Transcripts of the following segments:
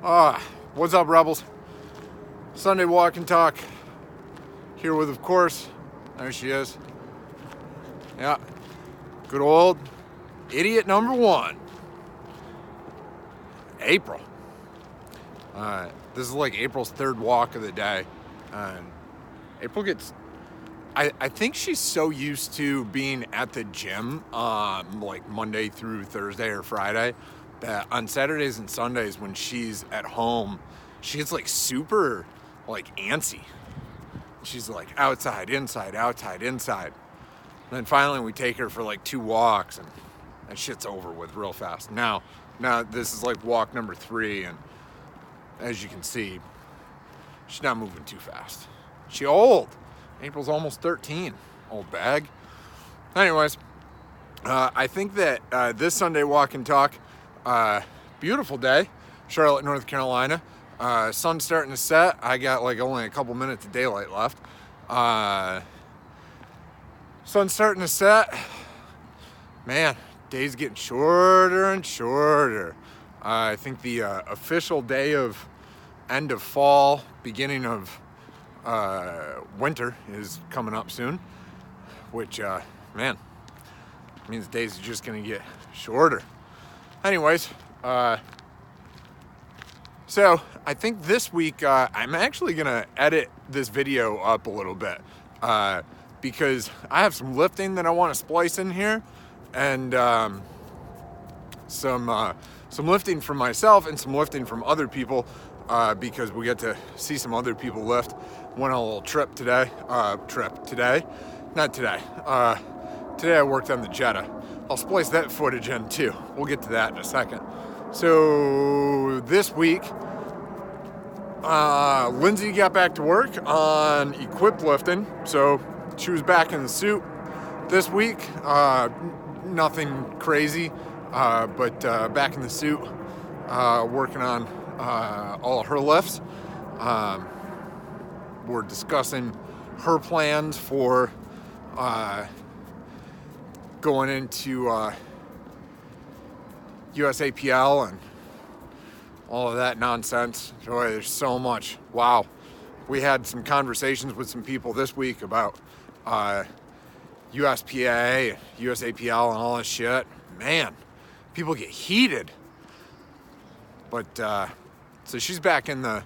What's up, Rebels? Sunday walk and talk. Here with, of course, there she is. Yeah, good old idiot number one, April. This is like April's third walk of the day. April gets, I think she's so used to being at the gym like Monday through Thursday or Friday that on Saturdays and Sundays when she's at home, she gets like super like antsy. She's like outside, inside, outside, inside. And then finally we take her for like 2 walks and that shit's over with real fast. Now this is like walk number 3, and as you can see, she's not moving too fast. She old. April's almost 13, old bag. Anyways, I think that this Sunday walk and talk, beautiful day, Charlotte, North Carolina. Sun's starting to set. I got like only a couple minutes of daylight left. Sun's starting to set. Man, days getting shorter and shorter. I think the official day of end of fall, beginning of winter is coming up soon, which man, means days are just gonna get shorter. Anyways, so I think this week I'm actually gonna edit this video up a little bit because I have some lifting that I want to splice in here, and some lifting from myself and some lifting from other people, because we get to see some other people lift. Went on a little trip today. Today I worked on the Jetta. I'll splice that footage in too. We'll get to that in a second. So this week, Lindsay got back to work on equipped lifting. So she was back in the suit this week. Nothing crazy, but back in the suit, working on all of her lifts. We're discussing her plans for going into USAPL and all of that nonsense. Boy, there's so much. Wow. We had some conversations with some people this week about USPA, USAPL, and all this shit. Man, people get heated. But so she's back in the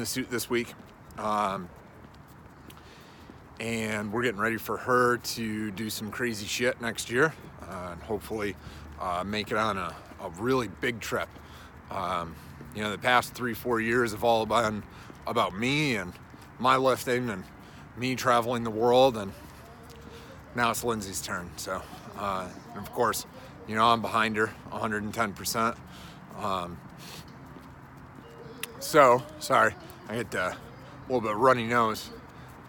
suit this week, and we're getting ready for her to do some crazy shit next year, and hopefully make it on a really big trip. The past 3-4 years have all been about me and my lifting and me traveling the world, and now it's Lindsay's turn. So, and of course, I'm behind her 110%. So, sorry, I get a little bit of runny nose.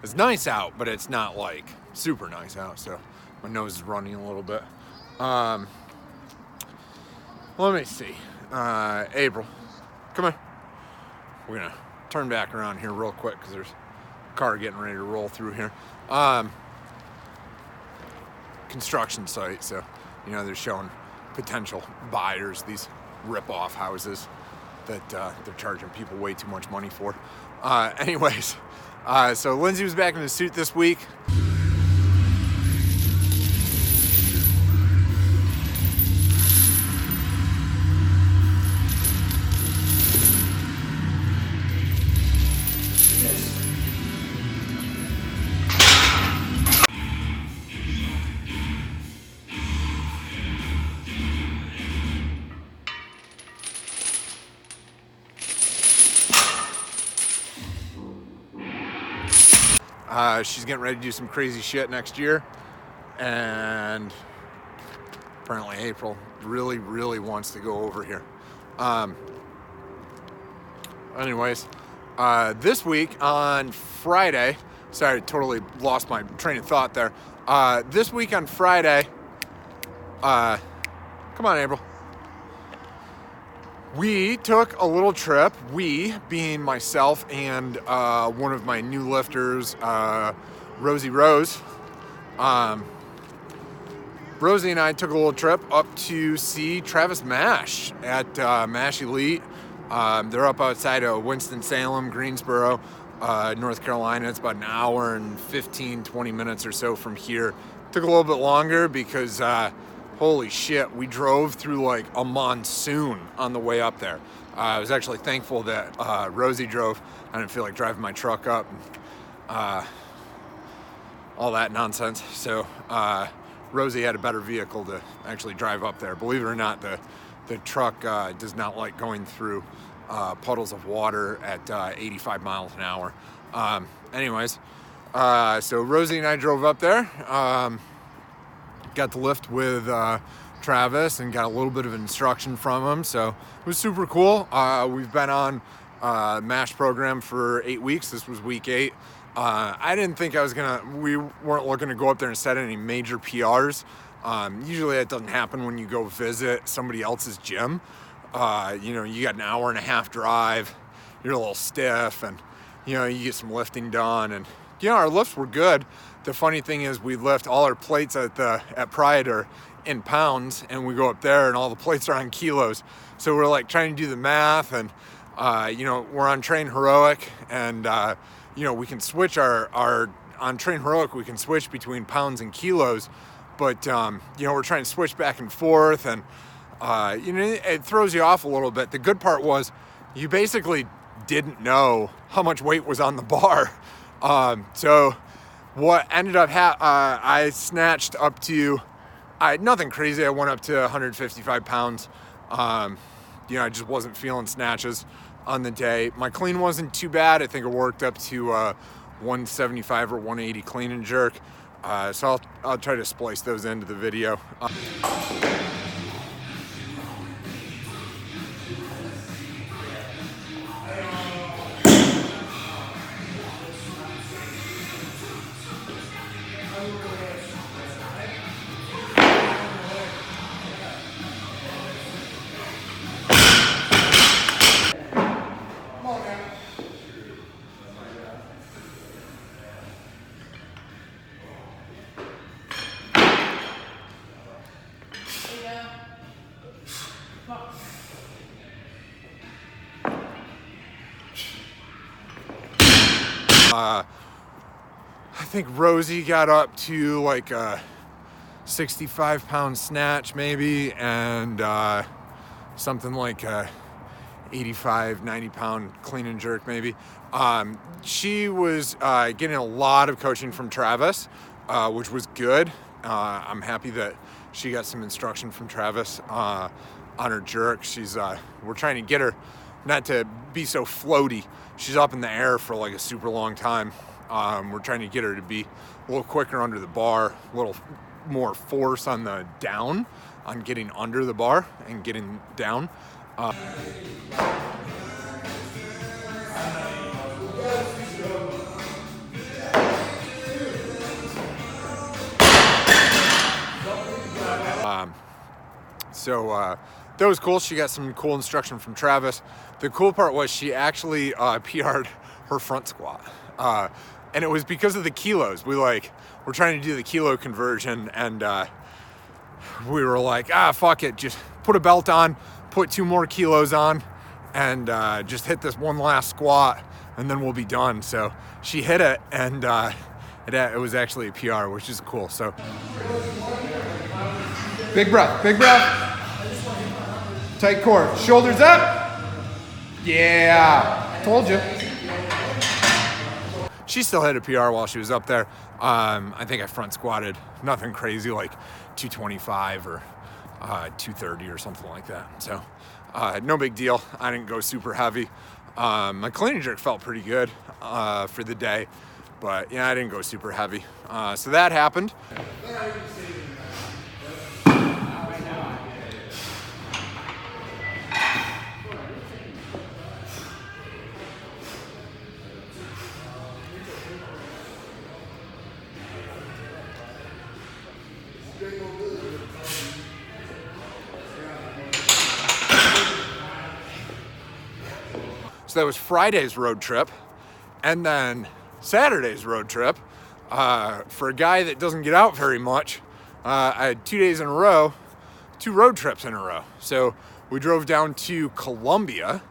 It's nice out, but it's not like super nice out, so my nose is running a little bit. Let me see. April, come here. We're gonna turn back around here real quick because there's a car getting ready to roll through here. Construction site, so they're showing potential buyers these rip-off houses that they're charging people way too much money for. Anyways, so Lindsay was back in the suit this week. She's getting ready to do some crazy shit next year, and apparently April really, really wants to go over here. Anyways, this week on Friday, sorry, totally lost my train of thought there. This week on Friday, come on, April. We took a little trip, we being myself and one of my new lifters, Rosie Rose. Rosie and I took a little trip up to see Travis Mash at Mash Elite. They're up outside of Winston-Salem, Greensboro, North Carolina. It's about an hour and 15, 20 minutes or so from here. Took a little bit longer because holy shit, we drove through like a monsoon on the way up there. I was actually thankful that Rosie drove. I didn't feel like driving my truck up and all that nonsense. So Rosie had a better vehicle to actually drive up there. Believe it or not, the truck does not like going through puddles of water at 85 miles an hour. Anyways, so Rosie and I drove up there. Got to lift with Travis and got a little bit of instruction from him, so it was super cool. We've been on MASH program for 8 weeks. This was week 8. I didn't think we weren't looking to go up there and set any major PRs. Usually that doesn't happen when you go visit somebody else's gym. You got an hour and a half drive, you're a little stiff, and you get some lifting done, and our lifts were good. The funny thing is we lift all our plates at Pride are in pounds, and we go up there and all the plates are on kilos. So we're like trying to do the math, and we're on Train Heroic, and we can switch on Train Heroic, we can switch between pounds and kilos, but we're trying to switch back and forth, and it throws you off a little bit. The good part was you basically didn't know how much weight was on the bar. So what ended up I snatched up to nothing crazy. I went up to 155 pounds. I just wasn't feeling snatches on the day. My clean wasn't too bad. I think it worked up to 175 or 180 clean and jerk. So I'll try to splice those into the video. I think Rosie got up to like a 65 pound snatch maybe, and something like a 85, 90 pound clean and jerk maybe. She was getting a lot of coaching from Travis, which was good. I'm happy that she got some instruction from Travis on her jerk. We're trying to get her not to be so floaty. She's up in the air for like a super long time. We're trying to get her to be a little quicker under the bar, a little more force on the down, on getting under the bar and getting down. So that was cool. She got some cool instruction from Travis. The cool part was she actually PR'd her front squat. And it was because of the kilos. We're trying to do the kilo conversion, and we were like, fuck it, just put a belt on, put 2 more kilos on, and just hit this one last squat, and then we'll be done. So she hit it, and it was actually a PR, which is cool. So big breath, tight core, shoulders up. Yeah, told you. She still hit a PR while she was up there. I think I front squatted nothing crazy, like 225 or 230 or something like that. So no big deal. I didn't go super heavy. My clean and jerk felt pretty good for the day, but I didn't go super heavy. So that happened. So that was Friday's road trip, and then Saturday's road trip. For a guy that doesn't get out very much, I had 2 days in a row, 2 road trips in a row. So we drove down to Columbia,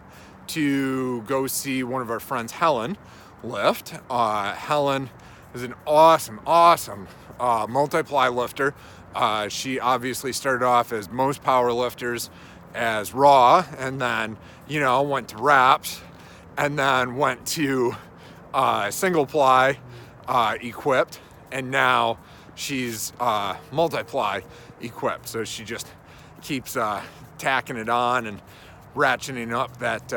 to go see one of our friends, Helen, lift. Helen is an awesome multiply lifter. She obviously started off as most power lifters as raw, and then, went to wraps, and then went to single ply equipped, and now she's multiply equipped. So she just keeps tacking it on and ratcheting up that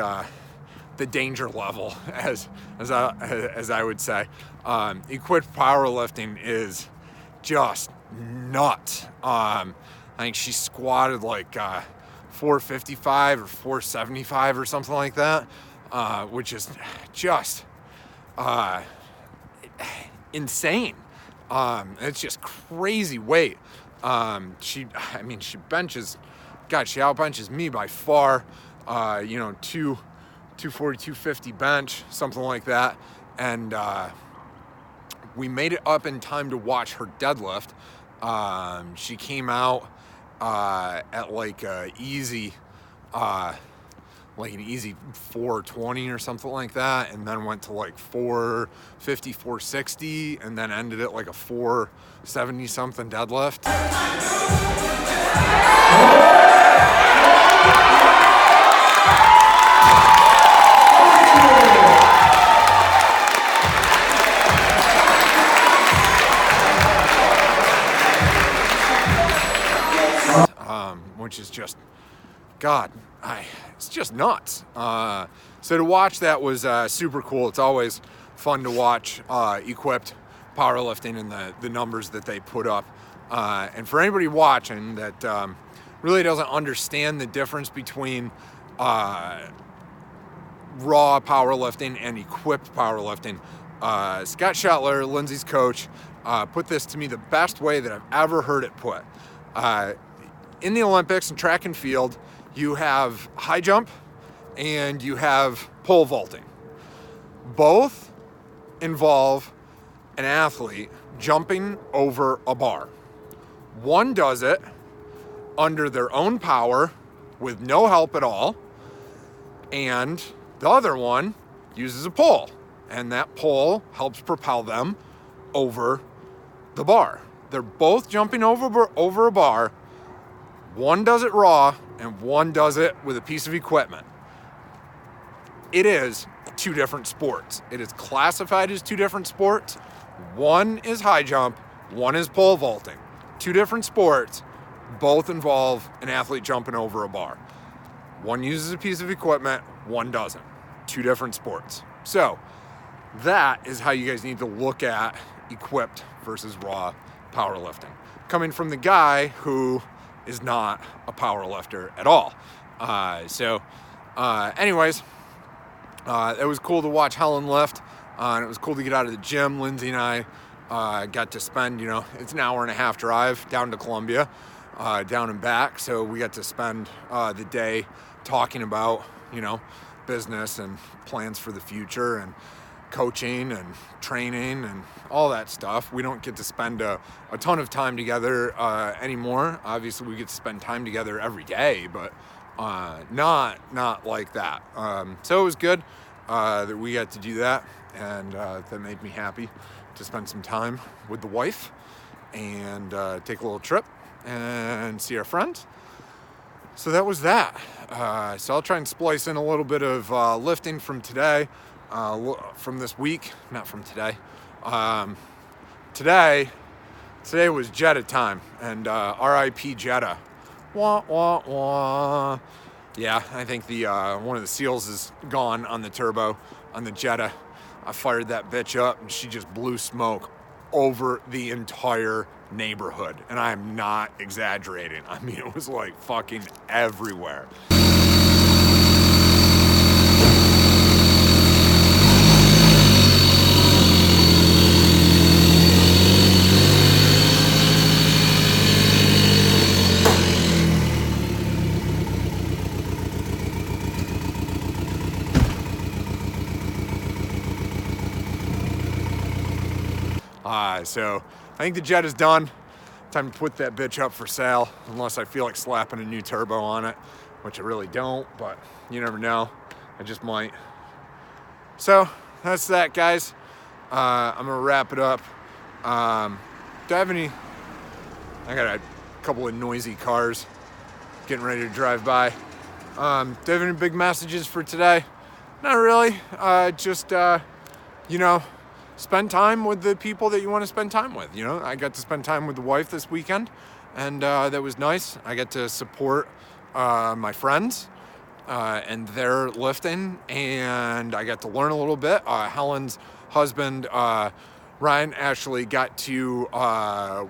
the danger level, as I would say. Equipped powerlifting is just nuts. I think she squatted like 455 or 475 or something like that, which is just insane. It's just crazy weight. She benches, God, she outbenches me by far. 240, 250 bench, something like that. And we made it up in time to watch her deadlift. She came out at like an easy 420 or something like that, and then went to like 450, 460, and then ended at like a 470 something deadlift. Which is just, God, it's just nuts. So to watch that was super cool. It's always fun to watch equipped powerlifting and the numbers that they put up. And for anybody watching that really doesn't understand the difference between raw powerlifting and equipped powerlifting, Scott Shetler, Lindsay's coach, put this to me the best way that I've ever heard it put. In the Olympics and track and field, you have high jump and you have pole vaulting. Both involve an athlete jumping over a bar. One does it under their own power with no help at all, and the other one uses a pole, and that pole helps propel them over the bar. They're both jumping over a bar. One does it raw and one does it with a piece of equipment. It is two different sports. It is classified as two different sports. One is high jump, one is pole vaulting. Two different sports, both involve an athlete jumping over a bar. One uses a piece of equipment, one doesn't. Two different sports. So that is how you guys need to look at equipped versus raw powerlifting. Coming from the guy who is not a power lifter at all. Anyways, it was cool to watch Helen lift, and it was cool to get out of the gym. Lindsay and I got to spend, it's an hour and a half drive down to Columbia, down and back. So we got to spend the day talking about, business and plans for the future and coaching and training and all that stuff. We don't get to spend a ton of time together anymore. Obviously, we get to spend time together every day, but not like that. So it was good that we got to do that, and that made me happy to spend some time with the wife and take a little trip and see our friends. So that was that. So I'll try and splice in a little bit of lifting from today. From this week, not from today. Today was Jetta time, and R.I.P. Jetta. Wah, wah, wah. Yeah, I think the one of the seals is gone on the turbo, on the Jetta. I fired that bitch up, and she just blew smoke over the entire neighborhood, and I am not exaggerating. I mean, it was like fucking everywhere. So I think the jet is done. Time to put that bitch up for sale, unless I feel like slapping a new turbo on it, which I really don't, but you never know. I just might. So that's that, guys. I'm gonna wrap it up. Do I have any? I got a couple of noisy cars getting ready to drive by. Do I have any big messages for today? Not really. Just spend time with the people that you want to spend time with. I got to spend time with the wife this weekend, and that was nice. I get to support my friends and their lifting, and I got to learn a little bit. Helen's husband, Ryan, actually got to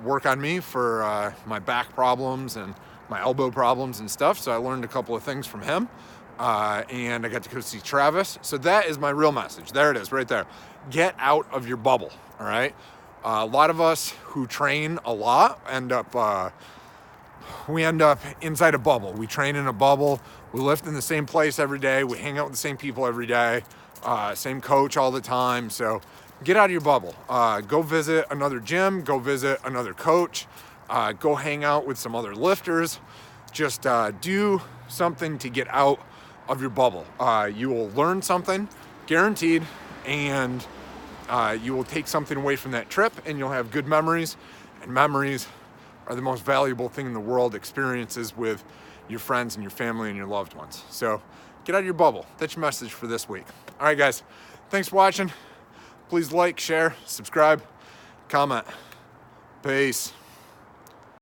work on me for my back problems and my elbow problems and stuff, so I learned a couple of things from him. And I got to go see Travis. So that is my real message. There it is, right there. Get out of your bubble, all right? A lot of us who train a lot end up inside a bubble. We train in a bubble. We lift in the same place every day. We hang out with the same people every day. Same coach all the time. So get out of your bubble. Go visit another gym. Go visit another coach. Go hang out with some other lifters. Just do something to get out of your bubble. You will learn something, guaranteed, and you will take something away from that trip, and you'll have good memories. And memories are the most valuable thing in the world, experiences with your friends and your family and your loved ones. So get out of your bubble. That's your message for this week. All right, guys. Thanks for watching. Please like, share, subscribe, comment. Peace.